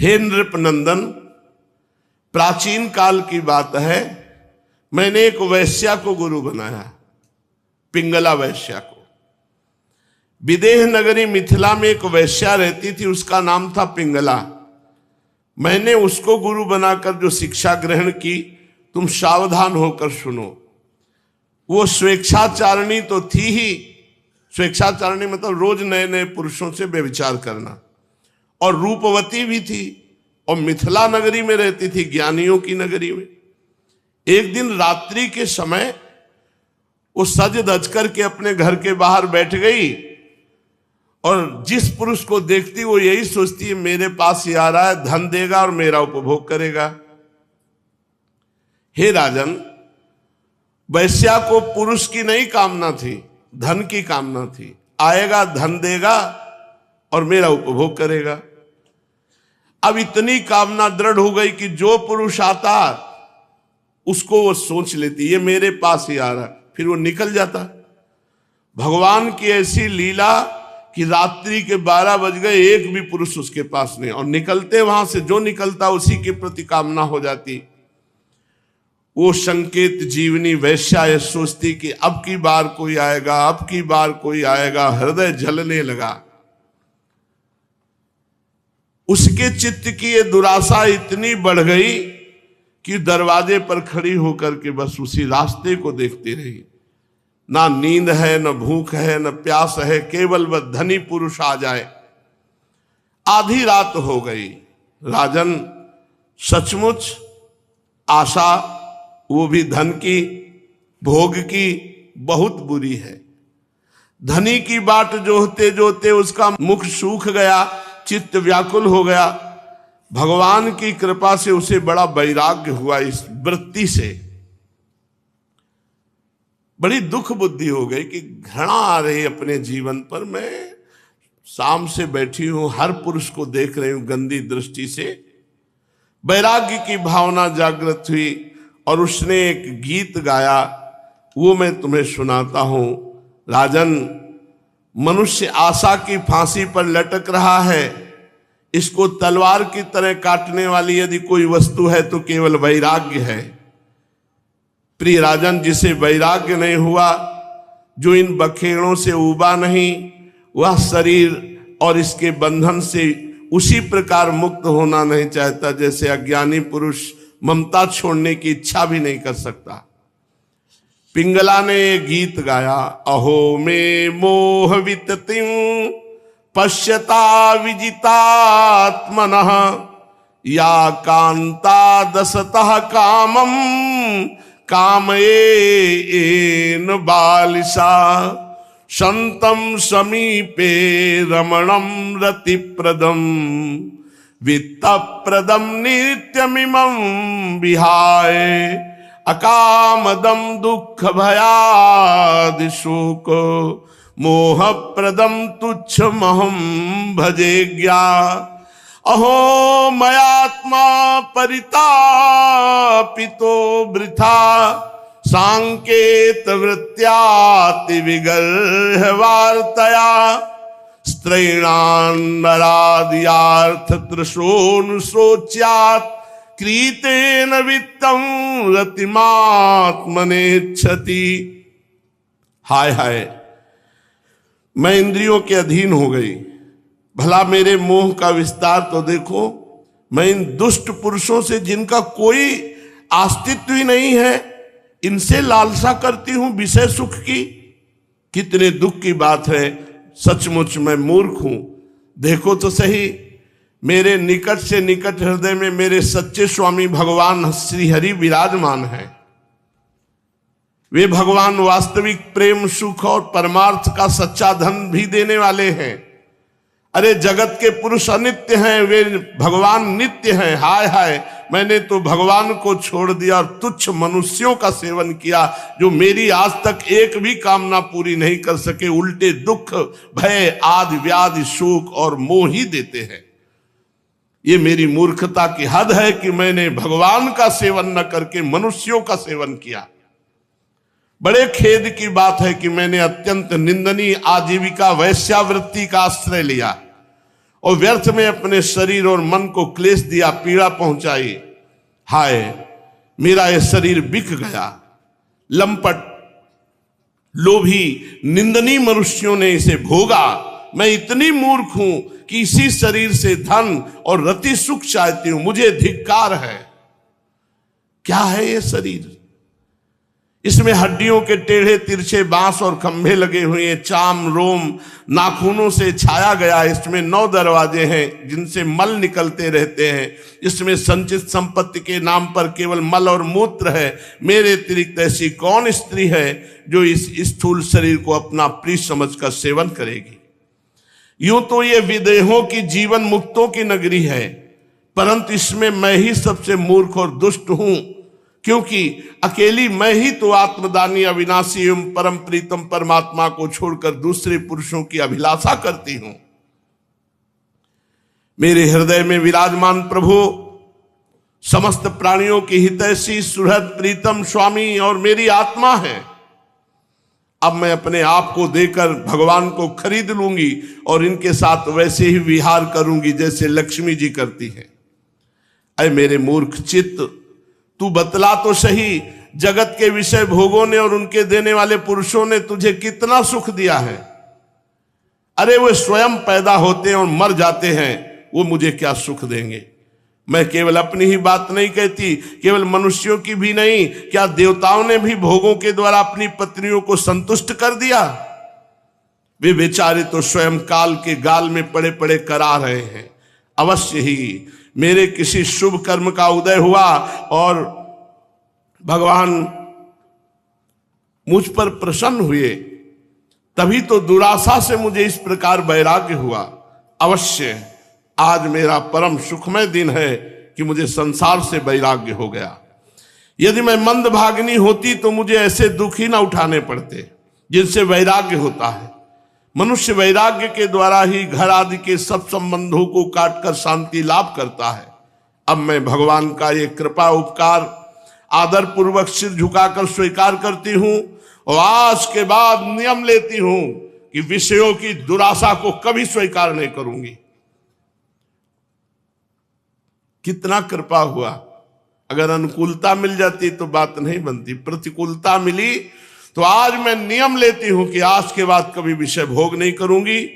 हे नृपनंदन, प्राचीन काल की बात है, मैंने एक वैश्या को गुरु बनाया, पिंगला वैश्या को। विदेह नगरी मिथिला में एक वैश्या रहती थी, उसका नाम था पिंगला। मैंने उसको गुरु बनाकर जो शिक्षा ग्रहण की, तुम सावधान होकर सुनो। वो स्वेच्छाचारिणी तो थी ही, स्वेच्छाचारिणी मतलब रोज नए नए पुरुषों से व्यभिचार करना, और रूपवती भी थी, और मिथिला नगरी में रहती थी, ज्ञानियों की नगरी में। एक दिन रात्रि के समय वो सज धज करके अपने घर के बाहर बैठ गई, और जिस पुरुष को देखती वो यही सोचती है मेरे पास ही आ रहा है, धन देगा और मेरा उपभोग करेगा। हे राजन, वैश्या को पुरुष की नहीं कामना थी, धन की कामना थी। आएगा, धन देगा और मेरा उपभोग करेगा। अब इतनी कामना दृढ़ हो गई कि जो पुरुष आता उसको वो सोच लेती ये मेरे पास ही आ रहा, फिर वो निकल जाता। भगवान की ऐसी लीला कि रात्रि के 12 बज गए, एक भी पुरुष उसके पास नहीं, और निकलते वहां से जो निकलता उसी के प्रति कामना हो जाती। वो संकेत जीवनी वैश्या ये सोचती कि अब की बार कोई आएगा, अब की बार कोई आएगा, हृदय जलने लगा। उसके चित्त की ये दुराशा इतनी बढ़ गई कि दरवाजे पर खड़ी होकर के बस उसी रास्ते को देखती रही। ना नींद है, न भूख है, न प्यास है, केवल वह धनी पुरुष आ जाए। आधी रात हो गई। राजन, सचमुच आशा, वो भी धन की, भोग की, बहुत बुरी है। धनी की बाट जोहते जोहते उसका मुख सूख गया, चित्त व्याकुल हो गया। भगवान की कृपा से उसे बड़ा वैराग्य हुआ इस वृत्ति से। बड़ी दुख बुद्धि हो गई कि घृणा आ रही अपने जीवन पर। मैं शाम से बैठी हूं, हर पुरुष को देख रही हूं गंदी दृष्टि से। वैराग्य की भावना जागृत हुई और उसने एक गीत गाया, वो मैं तुम्हें सुनाता हूं। राजन, मनुष्य आशा की फांसी पर लटक रहा है। इसको तलवार की तरह काटने वाली यदि कोई वस्तु है तो केवल वैराग्य है। प्रिय राजन, जिसे वैराग्य नहीं हुआ, जो इन बखेड़ों से उबा नहीं, वह शरीर और इसके बंधन से उसी प्रकार मुक्त होना नहीं चाहता जैसे अज्ञानी पुरुष ममता छोड़ने की इच्छा भी नहीं कर सकता। पिंगला ने ये गीत गाया, अहो में मोह विततिं पश्यता विजितात्मनः, या कांता दशतः कामम कामयेन बालिशा, संतम समीपे रमणम रतिप्रदम, वित्तप्रदम नित्यमिमं विहाय, अकामदम दुख भयादि शोक, मोहप्रदम तुच्छमहं भजेज्ञा। अहो मयात्मा परितापितो वृथा, सांकेत वृत्त्याति विगर्ह वार्तया, स्त्रैणान्नरादियार्थ तृशोऽनुशोच्यात्, क्रीतेन वित्तं रतिमात्मनेच्छति। हाय हाय, मैं इंद्रियों के अधीन हो गई। भला मेरे मोह का विस्तार तो देखो। मैं इन दुष्ट पुरुषों से, जिनका कोई अस्तित्व ही नहीं है, इनसे लालसा करती हूं विषय सुख की। कितने दुख की बात है। सचमुच मैं मूर्ख हूं। देखो तो सही, मेरे निकट से निकट हृदय में मेरे सच्चे स्वामी भगवान श्री हरि विराजमान हैं। वे भगवान वास्तविक प्रेम, सुख और परमार्थ का सच्चा धन भी देने वाले हैं। अरे जगत के पुरुष अनित्य हैं, वे भगवान नित्य हैं। हाय हाय, मैंने तो भगवान को छोड़ दिया और तुच्छ मनुष्यों का सेवन किया, जो मेरी आज तक एक भी कामना पूरी नहीं कर सके, उल्टे दुख, भय, आदि व्याधि, शोक और मोह ही देते हैं। ये मेरी मूर्खता की हद है कि मैंने भगवान का सेवन न करके मनुष्यों का सेवन किया। बड़े खेद की बात है कि मैंने अत्यंत निंदनीय आजीविका वैश्यावृत्ति का आश्रय लिया और व्यर्थ में अपने शरीर और मन को क्लेश दिया, पीड़ा पहुंचाई। हाय, मेरा यह शरीर बिक गया। लंपट, लोभी, निंदनीय मनुष्यों ने इसे भोगा। मैं इतनी मूर्ख हूं कि इसी शरीर से धन और रति सुख चाहती हूं। मुझे धिक्कार है। क्या है ये शरीर? इसमें हड्डियों के टेढ़े तिरछे बांस और खंभे लगे हुए हैं, चाम रोम नाखूनों से छाया गया। इसमें 9 दरवाजे हैं जिनसे मल निकलते रहते हैं। इसमें संचित संपत्ति के नाम पर केवल मल और मूत्र है। मेरे अतिरिक्त ऐसी कौन स्त्री है जो इस स्थूल शरीर को अपना प्रिय समझकर सेवन करेगी? यूं तो ये विदेहों की, जीवन मुक्तों की नगरी है, परंतु इसमें मैं ही सबसे मूर्ख और दुष्ट हूं, क्योंकि अकेली मैं ही तो आत्मदानी, अविनाशी एवं परम प्रीतम परमात्मा को छोड़कर दूसरे पुरुषों की अभिलाषा करती हूं। मेरे हृदय में विराजमान प्रभु समस्त प्राणियों की हितैषी, सुहृद, प्रीतम स्वामी और मेरी आत्मा है। अब मैं अपने आप को देकर भगवान को खरीद लूंगी और इनके साथ वैसे ही विहार करूंगी जैसे लक्ष्मी जी करती है। अरे मेरे मूर्ख चित्त, तू बतला तो सही, जगत के विषय भोगों ने और उनके देने वाले पुरुषों ने तुझे कितना सुख दिया है? अरे वो स्वयं पैदा होते हैं और मर जाते हैं, वो मुझे क्या सुख देंगे? मैं केवल अपनी ही बात नहीं कहती, केवल मनुष्यों की भी नहीं, क्या देवताओं ने भी भोगों के द्वारा अपनी पत्नियों को संतुष्ट कर दिया? वे बेचारे तो स्वयं काल के गाल में पड़े पड़े करा रहे हैं। अवश्य ही मेरे किसी शुभ कर्म का उदय हुआ और भगवान मुझ पर प्रसन्न हुए, तभी तो दुराशा से मुझे इस प्रकार वैराग्य हुआ। अवश्य आज मेरा परम सुखमय दिन है कि मुझे संसार से वैराग्य हो गया। यदि मैं मंदभागिनी होती तो मुझे ऐसे दुख ही ना उठाने पड़ते जिनसे वैराग्य होता है। मनुष्य वैराग्य के द्वारा ही घर आदि के सब संबंधों को काटकर शांति लाभ करता है। अब मैं भगवान का ये कृपा उपकार आदर पूर्वक सिर झुकाकर स्वीकार करती हूं और आज के बाद नियम लेती हूं कि विषयों की दुराशा को कभी स्वीकार नहीं करूंगी। कितना कृपा हुआ! अगर अनुकूलता मिल जाती तो बात नहीं बनती, प्रतिकूलता मिली तो आज मैं नियम लेती हूं कि आज के बाद कभी विषय भोग नहीं करूंगी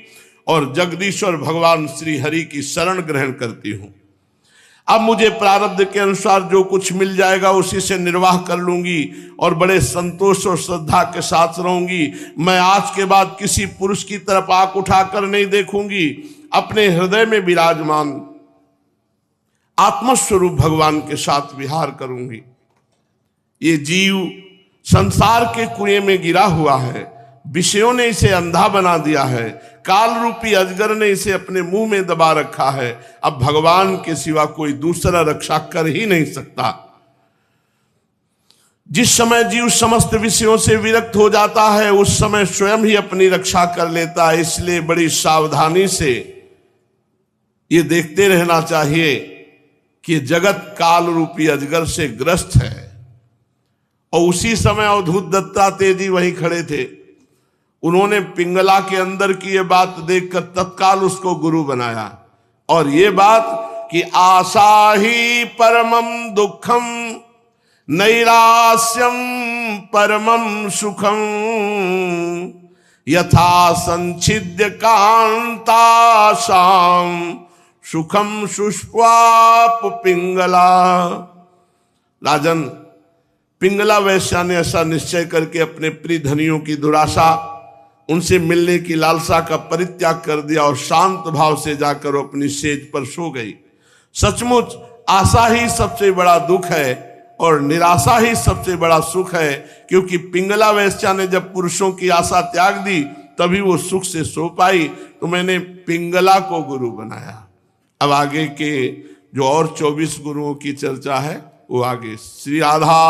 और जगदीश्वर भगवान श्री हरि की शरण ग्रहण करती हूं। अब मुझे प्रारब्ध के अनुसार जो कुछ मिल जाएगा उसी से निर्वाह कर लूंगी और बड़े संतोष और श्रद्धा के साथ रहूंगी। मैं आज के बाद किसी पुरुष की तरफ आंख उठाकर नहीं देखूंगी। अपने हृदय में विराजमान आत्मस्वरूप भगवान के साथ विहार करूंगी। ये जीव संसार के कुएं में गिरा हुआ है, विषयों ने इसे अंधा बना दिया है, काल रूपी अजगर ने इसे अपने मुंह में दबा रखा है। अब भगवान के सिवा कोई दूसरा रक्षा कर ही नहीं सकता। जिस समय जीव समस्त विषयों से विरक्त हो जाता है उस समय स्वयं ही अपनी रक्षा कर लेता है। इसलिए बड़ी सावधानी से ये देखते रहना चाहिए कि जगत काल रूपी अजगर से ग्रस्त है। और उसी समय अवधूत दत्तात्रेय जी वहीं खड़े थे। उन्होंने पिंगला के अंदर की ये बात देखकर तत्काल उसको गुरु बनाया और ये बात कि आशा ही परमम दुखम नैरास्यम परमम सुखम यथा संचिद्य कांताशाम सुखम सुष्पाप पिंगला। राजन, पिंगला वैश्या ने ऐसा निश्चय करके अपने प्रिय धनियों की दुराशा, उनसे मिलने की लालसा का परित्याग कर दिया और शांत भाव से जाकर अपनी सेज पर सो गई। सचमुच आशा ही सबसे बड़ा दुख है और निराशा ही सबसे बड़ा सुख है, क्योंकि पिंगला वैश्या ने जब पुरुषों की आशा त्याग दी तभी वो सुख से सो पाई। तो मैंने पिंगला को गुरु बनाया। अब आगे के जो और 24 गुरुओं की चर्चा है वो आगे। श्री राधा।